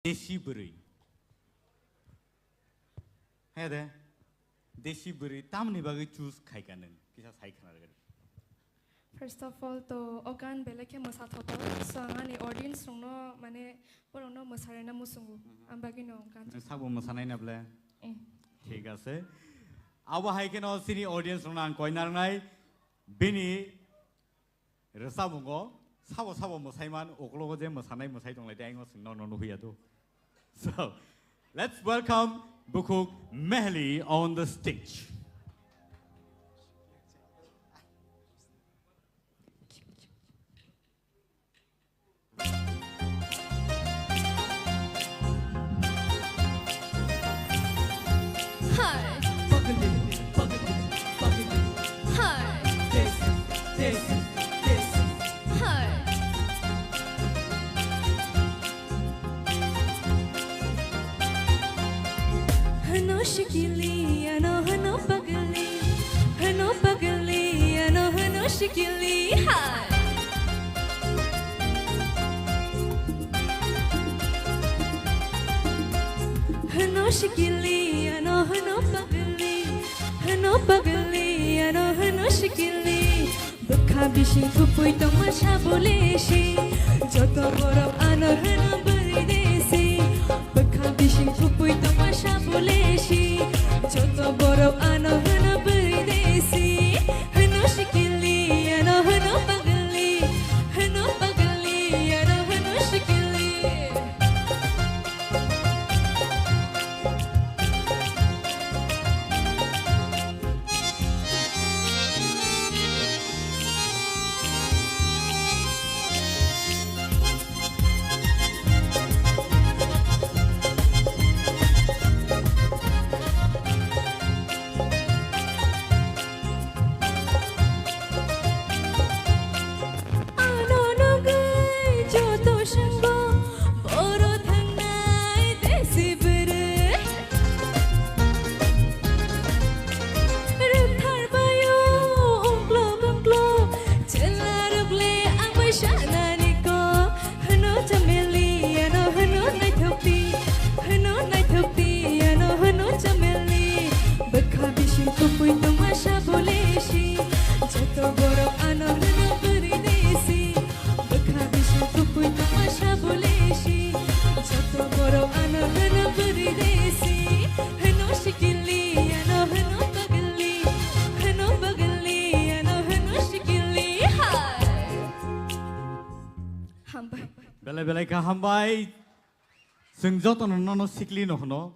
देशी बुरी है दे देशी बुरी तामनी बागी चूस खाई का नंग किसा साई खाना लगे First of all, to organ belake masa thoto, so angani audience rongno mane porono masarena musungu, ambagi no organ. साबु मसानाई ना बले ठीक है से अब हाई के नौ सिनी audience रंगना कोई नारंगाई बिनी रसाबुंगो साबो साबो मसाइमान ओकलोगो जे मसानाई मसाई दंग लाइट आइंगो सिंग नौ हुई आदो so let's welcome Bukuk Mehli on the stage. Shikili, hi. Hano shikili, ano hano pagali, ano hano shikili. Bukha bishi kupui tamasha boleshi, joto borok ano hano bari desi. Bukha bishi kupui tamasha boleshi, joto borok ano hano bari desi. Hano shikili. Hano pagali, hano shikili. Bela ka hambai sungjoto no sikli no no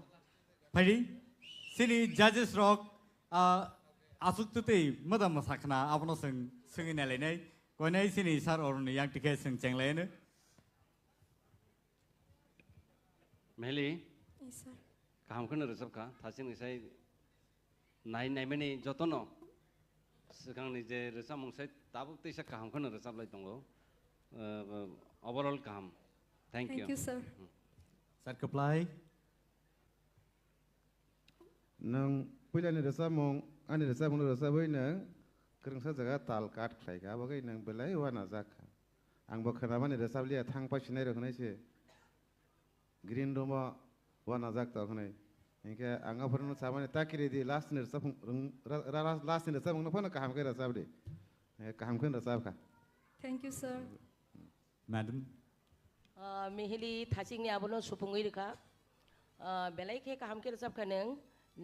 pari sini judges rock asuk tute madam masakna apno sungin nale nei konai sini sar orun yang tike sung chengle ne Mehli Yes, sir. kaham khana resab ka thasing nisai nai mani jotono sekang ni je resab mungsai tabuk teisa kaham khana resab lai tongo overall kaham. Thank you. Thank you, sir. sar kaplai nang pila ni rasa mong ani rasa mong rasa boy nang kereng sa jaga tal kat khai ka bagai nang belai wana zaka ang bakhana mani rasa lia thang pa chinai rokhnai se green room wana zak ta khnai inke anga phurno samane takiri di last ni rasa last ni rasa mong na phana kaham kai rasa bde kaham khan rasa ka Thank you, sir. madam Mihili thasing ni abono supungui rika belai ke kaham ke resap kaneng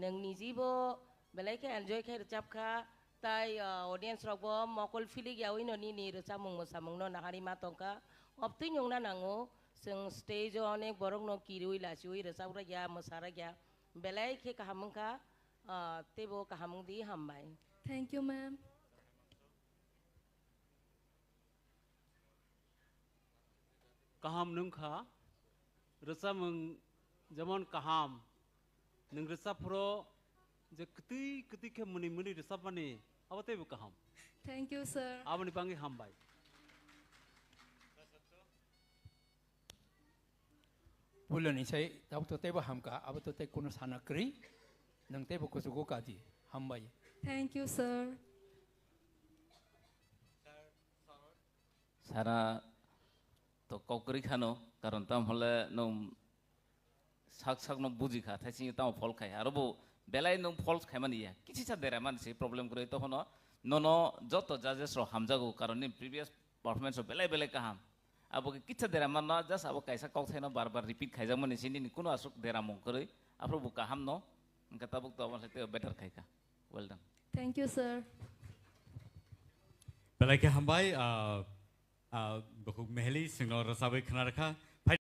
neng nijibo belai ke enjoy ke resap ka tai audience robo mokol fili yawi no ni resap mung mosamung no nahari matongka opti nyong na nango seng stage onek borong no kirui la chui resap ra ya mosara ya belai ke kaham ka tebo kaham di hambai. Thank you, ma'am. Kaham nungkha rasa mung zaman kaham nung rasa pro je keti ke muni rasa mani awate bu kaham Thank you, sir. awani pangi hambai bulan ini saya tahu tu teba hamka abu tu teba kuno sana kri nang teba kusuko kadi hambai Thank you, sir. সারা তো ককরি খানো কারণ তাম হলে নম sak no buji kha thai sing tao phol khai arobo belai no phol khai mani ya kichi sa dera man se problem kore to hono no joto judges ro hamjago karon previous performance ro belai kaham abo ke kicha dera man no just abo kaisa kok thaino bar repeat khai jang mani sini ni kuno asuk dera mong kore apro bu kaham no ngka tabuk to amar sate better khai ka well done Thank you, sir. Belai ke hambai buku mehli singno rasabai khana rakha